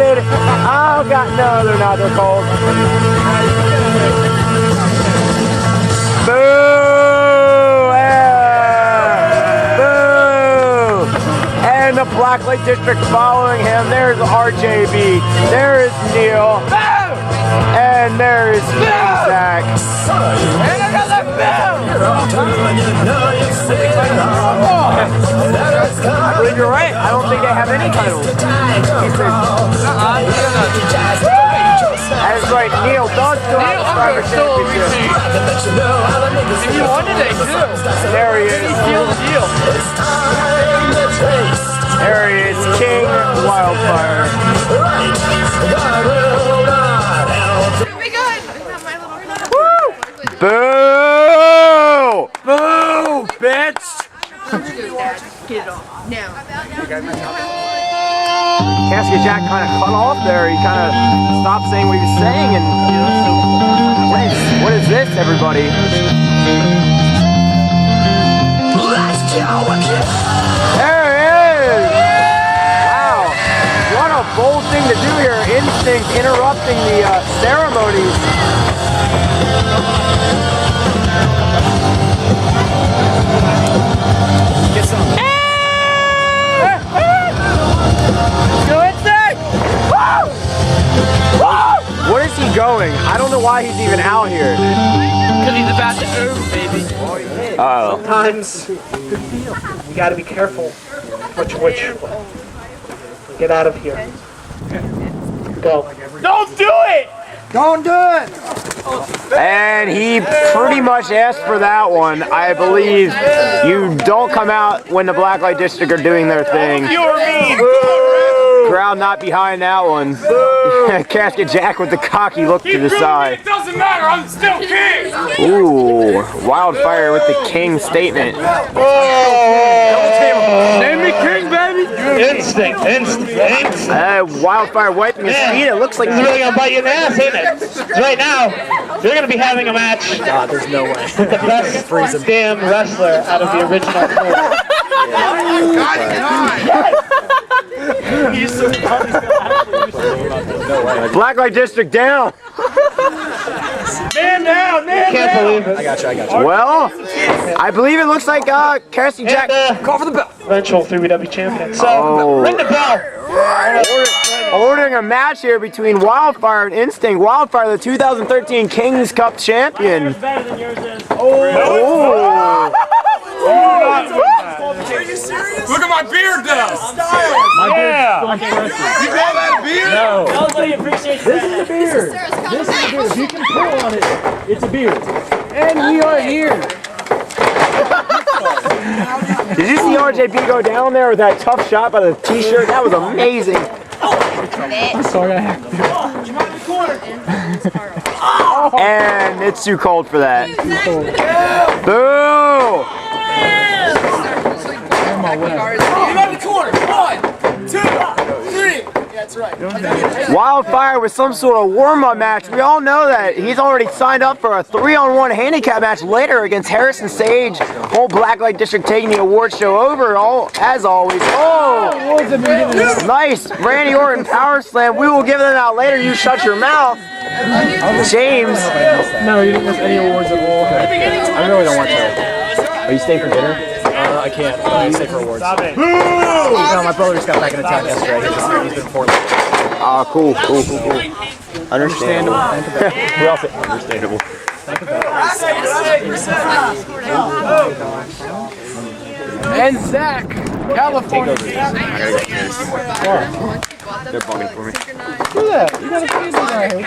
excited. Oh God, no, they're not. They're cold. Boo! Yeah. Boo! And the Blacklight District following him. There's RJB. There is Neil. And there is Zach. And another bell! I believe you're right. I don't think they have any titles. That is right. Neil does still have the Survivor Championship. If you wanted, they do. There he is. Seal the deal. There he is. King Wildfire. Boo! Boo, bitch! Get it off. Now. Casket Jack kind of cut off there. He kind of stopped saying what he was saying, and what is this, everybody? There it is! Wow, what a bold thing to do here. Instinct interrupting the ceremonies. Get some. Go Instinct! Where is he going? I don't know why he's even out here. Because he's about to move, baby. Uh-oh. Sometimes you gotta be careful which. Get out of here. Go. Don't do it! Don't do it! And he pretty much asked for that one. I believe you don't come out when the Blacklight District are doing their thing. You're mean! Crowd not behind that one. Casket Jack with the cocky look to the side. It doesn't matter, I'm still king! Ooh, Wildfire with the king statement. Name me king, baby! Instinct. Wildfire wiping his feet. It looks like This is really gonna bite you in the ass, ain't it? 'Cause right now, you're gonna be having a match. there's no way. The best damn wrestler out of the original four. Blacklight District down. Man down, man Can't believe it. I got you. Well, I believe it looks like Cassie Jack. Call for the bell. Eventual 3W champion. So, Oh. ring the bell. Ordering a match here between Wildfire and Instinct. Wildfire, the 2013 Kings Cup champion. Oh. Are you serious? Look at my beard though! Yeah. You call that a beard? No. This is a beard. This is a beard. If you can pull on it, it's a beard. And we are here. Did you see RJB go down there with that tough shot by the t-shirt? That was amazing. I'm sorry, I have to. And it's too cold for that. Boo! You got the corner. 1, 2, 3. That's right. Wildfire with some sort of warm-up match. We all know that he's already signed up for a 3-on-1 handicap match later against Harrison Sage. Whole Blacklight District taking the award show over, as always. Oh, nice Randy Orton power slam. We will give them out later. You shut your mouth, James. No, you didn't miss any awards at all. I really don't want to. Are you staying for dinner? I can't. I stay for awards. Stop it. No, my brother just got back in town yesterday. He's been in Portland. Ah, cool. Understandable. We all say understandable. And Zach, California. They're bugging for me. Look at that. You got a crazy guy here.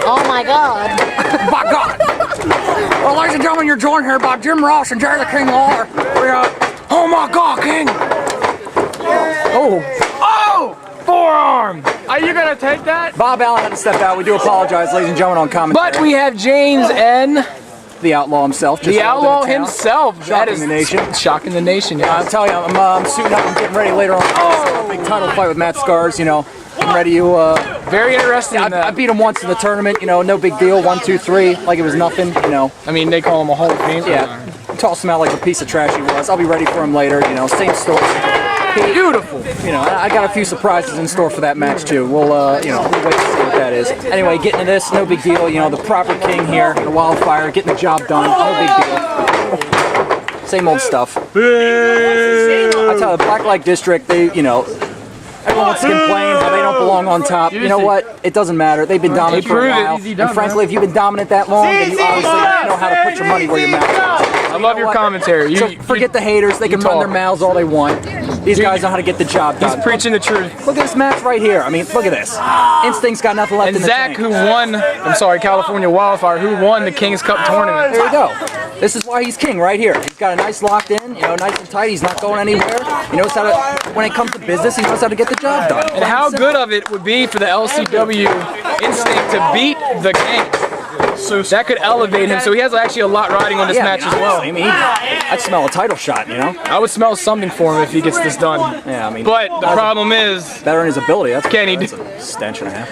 Oh my God. By God! Well, ladies and gentlemen, you're joined here by Jim Ross and Jerry the King Lawler. Oh my God, King! Oh! Forearm! Are you gonna take that? Bob Allen had to step out. We do apologize, ladies and gentlemen, on commentary. But we have James and the outlaw himself. the outlaw himself. That is the nation. Shocking the nation. Yeah. I'm telling you, I'm suiting up and getting ready later on. A big title fight with Matt Scars, I'm ready to. Very interesting. I beat him once in the tournament, no big deal. 1, 2, 3, like it was nothing, I mean, they call him a Hall of Fame. Yeah. Toss him out like a piece of trash he was. I'll be ready for him later, same story. Beautiful. You know, I got a few surprises in store for that match too. We'll, you know, we'll wait to see what that is. Anyway, getting to this, no big deal. You know, the proper king here, the Wildfire, getting the job done, no big deal. Same old stuff. I tell you, the Black Light District, they, you know, everyone wants to complain how they don't belong on top. You know what? It doesn't matter. They've been dominant for a while. And frankly, if you've been dominant that long, then you obviously know how to put your money where your mouth is. I love your commentary. So forget the haters. They can run their mouths all they want. These guys know how to get the job done. He's preaching the truth. Look at this match right here. I mean, look at this. Instinct's got nothing left And in the Zach, tank. who won, California Wildfire, who won the King's Cup tournament. There you go. This is why he's king right here. He's got a nice locked in, you know, nice and tight. He's not going anywhere. He knows how to, when it comes to business, he knows how to get the job done. And how good of it would be for the LCW Instinct to beat the King. So that could elevate him. So he has actually a lot riding on this match as well. I mean, I'd smell a title shot, you know? I would smell something for him if he gets this done. Yeah, I mean. But the problem is, better in his ability. That's can he that's a stench and a half.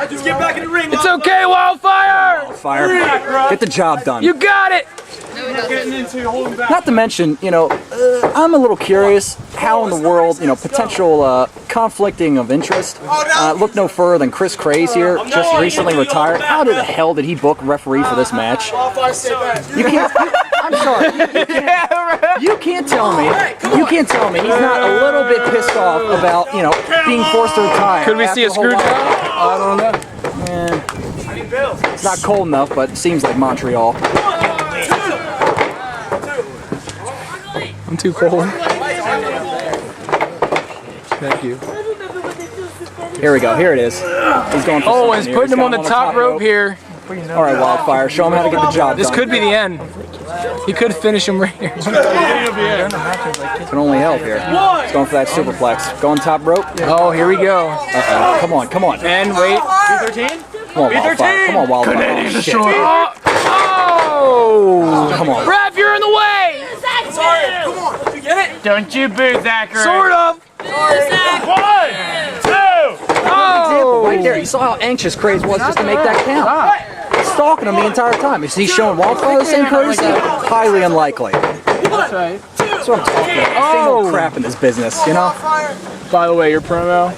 Just get back in the ring. it's okay, Wildfire! Fire. Get the job done. You got it! Not to mention, you know, I'm a little curious how in the world, you know, potential conflicting of interest. Look no further than Chris Craze here, just recently retired. How the hell did he book referee for this match? You can't. I'm sorry. You can't tell me. You can't tell me he's not a little bit pissed off about, you know, being forced to retire. Could we see a after screw whole job? life. I don't know. It's not cold enough, but it seems like Montreal. I'm too cold. Thank you. Here we go. Here it is. He's going for Oh, something he's here. putting him got on the top rope here. All right, Wildfire. Show him how to get the job This done. could be the end. He could finish him right here. Can only help here. He's going for that superplex. Going top rope. Oh, here we go. Uh-oh. Come on, come on. And wait. Come on, Wildfire. Come on, Wildfire. Oh, shit. Oh! Come on. Ref, you're in the way! Don't you boo, Zachary. Sort of. 1, 2. Oh! Right there. You saw how anxious Craze was just to make that count. He's stalking him the entire time. Is he showing Wildfire the same courtesy? Highly unlikely. That's right. That's what I'm talking about. Ain't no crap in this business, you know? By the way, your promo,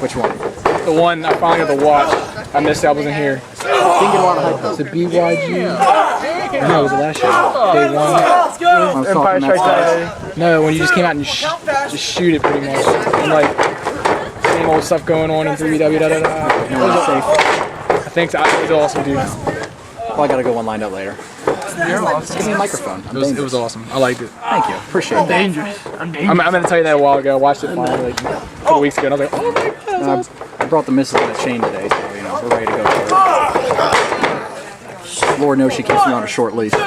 Which one? the one I finally got to watch. I missed I wasn't here. Didn't get a lot of hype. Is it BYG? No, it was the last show. Day one. I was talking that stuff. No, when you just came out and just shoot it pretty much. And like, same old stuff going on in 3W, da da da. No one's safe. I think it was awesome, dude. Well, I got to go one lined up later. Just give me a microphone. It was awesome. I liked it. Thank you. Appreciate that. I'm going to tell you that a while ago. I watched it finally like a couple weeks ago and I was like, oh my god. I brought the missus on a chain today, so, you know, we're ready to go for it. Lord knows she keeps me on a short leash. All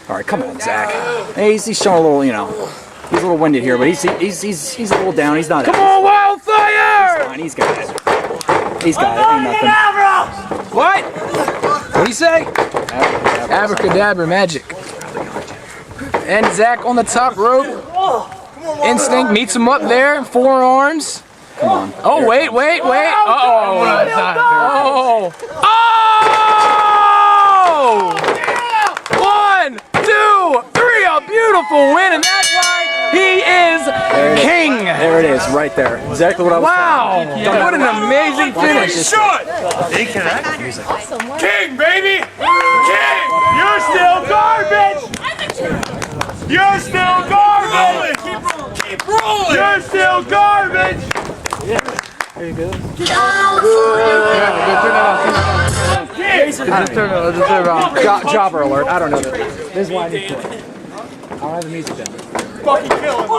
right, come on, Zach. Hey, he's showing a little, you know, he's a little winded here, but he's a little down. He's not. Come on, Wildfire! He's fine. He's got it. He's got it. Ain't nothing. What? What do you say? Abracadabra magic. And Zach on the top rope. Instinct meets him up there. Forearms. Come on. Oh, wait. Uh-oh. Oh! 1, 2, 3. A beautiful win, and that's why he is king. There it is, right there. Exactly what I was Wow. What an amazing finish. King, baby! King! You're still garbage! You're still garbage! Keep rolling! You're still garbage! There you go. Jobber alert. I don't know that. This is why I need to play. I'll have the music down. Fucking kill him!